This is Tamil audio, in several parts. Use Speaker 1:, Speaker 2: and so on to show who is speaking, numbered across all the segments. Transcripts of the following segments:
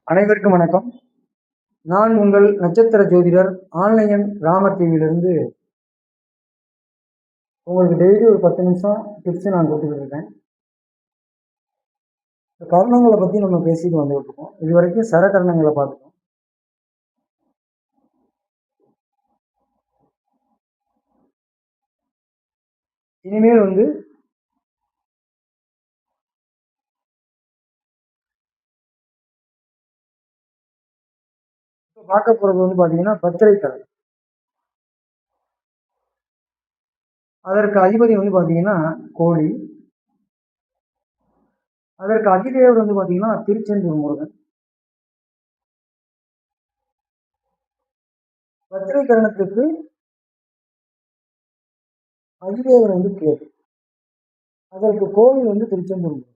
Speaker 1: அனைவருக்கும் வணக்கம். நான் உங்கள் நட்சத்திர ஜோதிடர் ஆன்லைன் ராமர் டிவியிலிருந்து உங்களுக்கு டெய்லி ஒரு 10 நிமிஷம் டிப்ஸ் நான் கொடுத்துக்கிட்டு இருக்கேன். இந்த கரணங்களை பற்றி நம்ம பேசிட்டு வந்துகிட்டு இருக்கோம். இது வரைக்கும் சரகரணங்களை பார்த்துட்டோம். இனிமேல் பார்க்க போகிறது பார்த்தீங்கன்னா பத்திரை கரணம். அதற்கு அதிபதி பார்த்தீங்கன்னா கோழி. அதற்கு அதிதேவர் பார்த்தீங்கன்னா திருச்செந்தூர் முருகன். பத்திரை கரணத்துக்கு அதிதேவர் கேது. அதற்கு கோழி திருச்செந்தூர் முருகன்.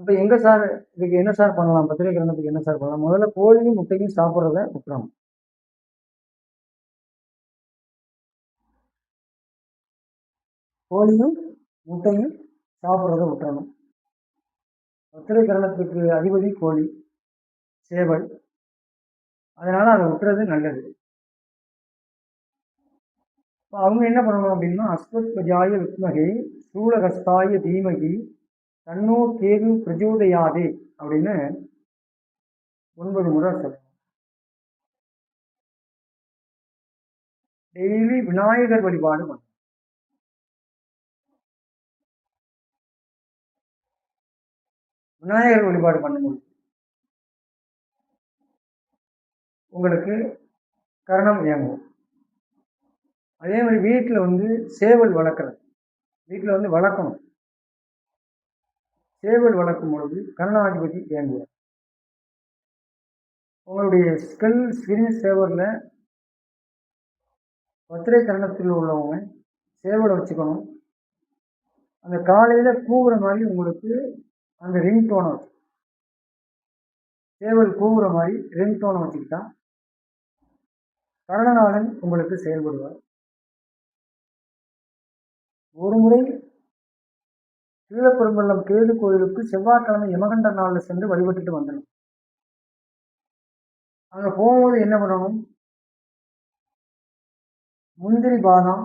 Speaker 1: அப்போ எங்க சார் இதுக்கு என்ன சார் பண்ணலாம்? பத்திரை கிரணத்துக்கு என்ன சார் பண்ணலாம்? முதல்ல கோழியும் முட்டையும் சாப்பிட்றத விட்டுறணும். கோழியும் முட்டையும் சாப்பிட்றத விட்டுறணும். பத்திரை கிரணத்துக்கு அதிபதி கோழி, சேவல். அதனால அதை விட்டுறது நல்லது. அவங்க என்ன பண்ணணும் அப்படின்னா, அஸ்வத்வஜாய வித்மகே சூலகஸ்தாய தீமகி தன்னோ கேது பிரஜோதயாதே அப்படின்னு 9 முறை சொல்லணும். டெய்லி விநாயகர் வழிபாடு பண்ணணும். விநாயகர் வழிபாடு பண்ணும்போது உங்களுக்கு கரணம் இயங்கும். அதே மாதிரி வீட்டில் சேவல் வளர்க்குறது, வீட்டில் வளர்க்கணும். சேவல் வளர்க்கும் பொழுது கருணாதிபதி இயங்குவார். உங்களுடைய ஸ்கிரீன் சேவரில் பத்திரை கரணத்தில் உள்ளவங்க சேவலை வச்சுக்கணும். அந்த காலையில் கூவுற மாதிரி உங்களுக்கு அந்த ரிங் டோனை வச்சு, சேவல் கூவுற மாதிரி ரிங் டோனை வச்சுக்கிட்டா கருணநாதன் உங்களுக்கு செயல்படுவார். ஒரு முறை கீழப்பெரும்பள்ளம் கேது கோயிலுக்கு செவ்வாய்க்கிழமை யமகண்ட நாளில் சென்று வழிபட்டுட்டு வந்தணும். அங்கே போகும்போது என்ன பண்ணணும்? முந்திரி பாதாம்,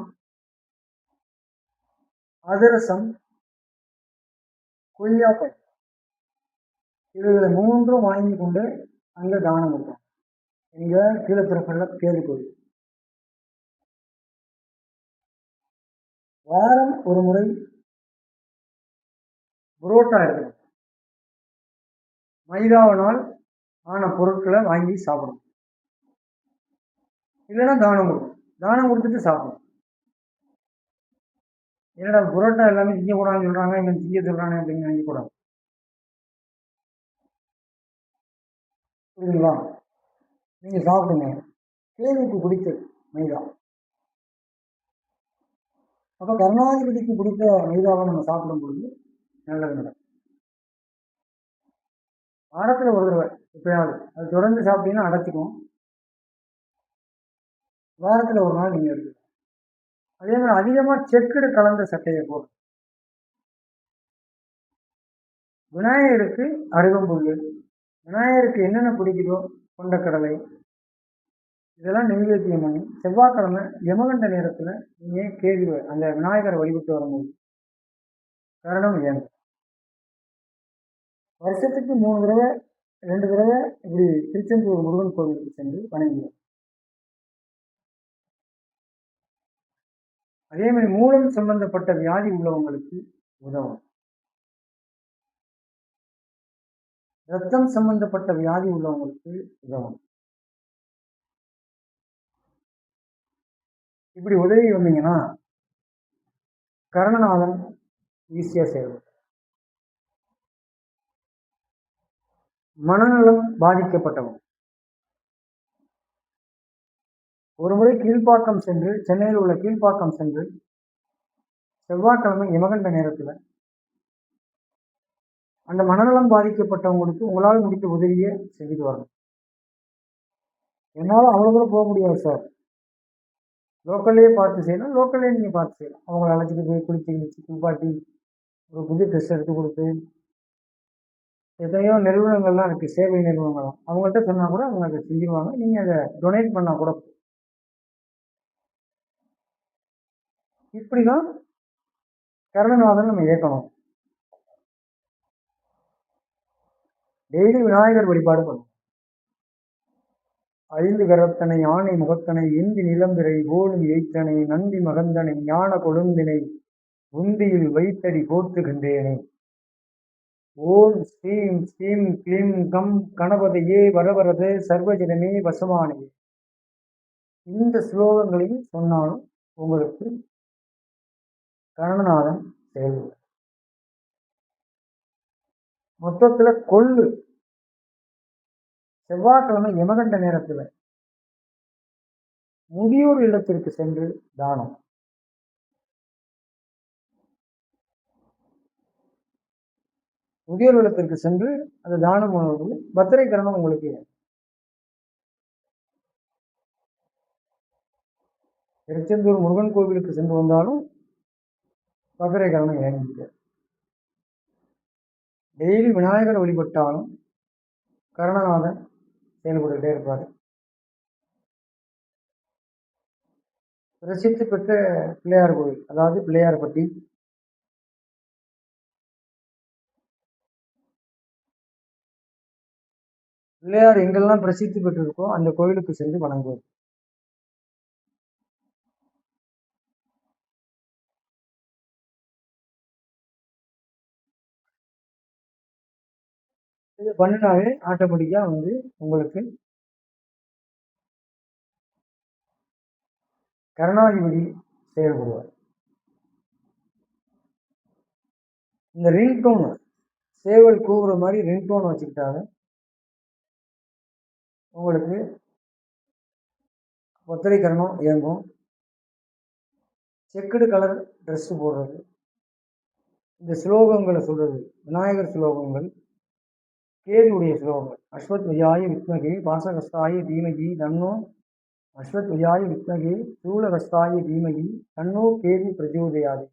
Speaker 1: அதிரசம், கொய்யாப்பழம், இவைகளை 3 வாங்கி கொண்டு அங்கே தானம் கொடுத்தோம். இங்கே கீழப்பெரும்பள்ளம் கேது கோயில். வாரம் ஒரு முறை புரோட்டா எடுக்கணும். மைதாவினால் ஆன பொருட்களை வாங்கி சாப்பிடணும். இல்லைன்னா தானம் கொடுக்கணும். தானம் கொடுத்துட்டு சாப்பிடணும். என்னடா புரோட்டா எல்லாமே திங்கக்கூடாதுன்னு சொல்றாங்க, இவன் திங்க சொல்றானே அப்படின்னு நினைக்கக்கூடாது. புரியுதுங்களா? நீங்க சாப்பிடுங்க. கேதுக்கு பிடித்தது மைதா. அப்போ கருணாதிபதிக்கு பிடித்த மைதாவை நம்ம சாப்பிடும் பொழுது நல்லது நடக்கும். வாரத்தில் ஒரு தடவை எப்பயாவது அது தொடர்ந்து சாப்பிட்டீங்கன்னா அடைச்சிக்கும். வாரத்தில் ஒரு நாள் நீங்கள் எடுத்துக்கலாம். அதே மாதிரி அதிகமாக செக்குடு கலந்த சட்டையை போடும். விநாயகருக்கு அருகம்புல், விநாயகருக்கு என்னென்ன பிடிக்குதோ கொண்டக்கடலை, இதெல்லாம் நெய்வேத்தியம் பண்ணி செவ்வாய்க்கிழமை யமகண்ட நேரத்தில் நீங்கள் கேள்வி அந்த விநாயகரை வழிபட்டு வரும்போது கரணம் இயங்கும். வருஷத்துக்கு 3 தடவை 2 தடவை இப்படி திருச்செந்தூர் முருகன் கோவிலுக்கு சென்று வணங்குவோம். அதே மாதிரி மூலம் சம்பந்தப்பட்ட வியாதி உள்ளவங்களுக்கு உதவும். ரத்தம் சம்பந்தப்பட்ட வியாதி உள்ளவங்களுக்கு உதவும். இப்படி உதவி வந்தீங்கன்னா கருணநாதன் ஈஸியாக செயல்படும். மனநலம் பாதிக்கப்பட்டவங்க ஒரு முறை கீழ்ப்பாக்கம் சென்று, சென்னையில் உள்ள கீழ்ப்பாக்கம் சென்று செவ்வாய்க்கிழமை யமகண்ட நேரத்தில் அந்த மனநலம் பாதிக்கப்பட்டவங்களுக்கு உங்களால் முடித்த உதவியை செஞ்சுட்டு வரணும். என்னால் அவ்வளோ தூரம் போக முடியாது சார், லோக்கல்லையே பார்த்து செய்யலாம், லோக்கல்லே நீங்கள் பார்த்து செய்யலாம். அவங்கள அழைச்சிட்டு போய் குளிச்சு கிழிச்சு குளிப்பாட்டி ஒரு புது ட்ரெஸ் எடுத்து கொடுத்து எத்தனையோ நிறுவனங்கள்லாம் இருக்குது, சேவை நிறுவனங்கள்லாம். அவங்கள்ட்ட சொன்னால் கூட அவங்க அதை செஞ்சுருவாங்க. நீங்கள் அதை டொனேட் பண்ணால் கூட. இப்படி தான் கருணநாதன் நம்ம இயக்கணும். டெய்லி விநாயகர் வழிபாடு பண்ணணும். 5 கரத்தனை ஆணை முகத்தனை இந்தி நிலம்பிரை போலும் எய்த்தனை நந்தி மகந்தனை ஞான கொழுந்தினை உந்தியில் வைத்தடி போற்றுகின்றேனே. ஓம் ஸ்ரீம் ஸ்ரீம் க்ளீம் கம் கணபதையே வரவரது சர்வஜனமே வசமானே. இந்த ஸ்லோகங்களையும் சொன்னாலும் உங்களுக்கு கருணநாதன் செயல்படும். மொத்தத்துல கொள்ளு செவ்வாய்க்கிழமை யமகண்ட நேரத்துல முதியோர் இல்லத்திற்கு சென்று தானம். முதியோர் இல்லத்திற்கு சென்று அந்த தானம் பண்ணுவது பத்திரை கரணம் உங்களுக்கு. திருச்செந்தூர் முருகன் கோவிலுக்கு சென்று வந்தாலும் பத்திரை கரணம் இறங்கிட்டு. டெய்லி விநாயகர் வழிபட்டாலும் கருணநாதன் செயல்பட்டுக்கிட்டே இருப்பார். பிரசித்தி பெற்ற பிள்ளையார் கோவில், அதாவது பிள்ளையார்பட்டி. பிள்ளையார் எங்கெல்லாம் பிரசித்தி பெற்றிருக்கோ அந்த கோவிலுக்கு சென்று வணங்குவது. இது பண்ணினாவே ஆட்டோமேட்டிக்கா உங்களுக்கு கருணாதிபதி செயல்படுவார். இந்த ரிங்டோன் சேவல் கூவுற மாதிரி ரிங்டோன் வச்சுக்கிட்டாங்க உங்களுக்கு ஒத்தரை கரணம் இயங்கும். செக்குடு கலர் ட்ரெஸ் போடுறது, இந்த ஸ்லோகங்களை சொல்றது, விநாயகர் ஸ்லோகங்கள், கேதுடைய ஸ்லோகங்கள். அஸ்வத் விஜயாய வித்மகே வாசகஸ்தாய தீமகி தன்னோ அஸ்வத் விஜயாய வித்மகே சூலகஸ்தாய தீமகி தன்னோ கேது பிரஜோதயாது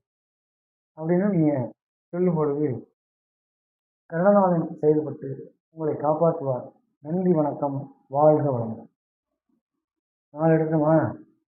Speaker 1: அப்படின்னு நீங்கள் சொல்லும் பொழுது கருணநாதன் செயல்பட்டு உங்களை காப்பாற்றுவார். நன்றி, வணக்கம், வாழ்க வளமுடன். நாலு எடுக்கணுமா?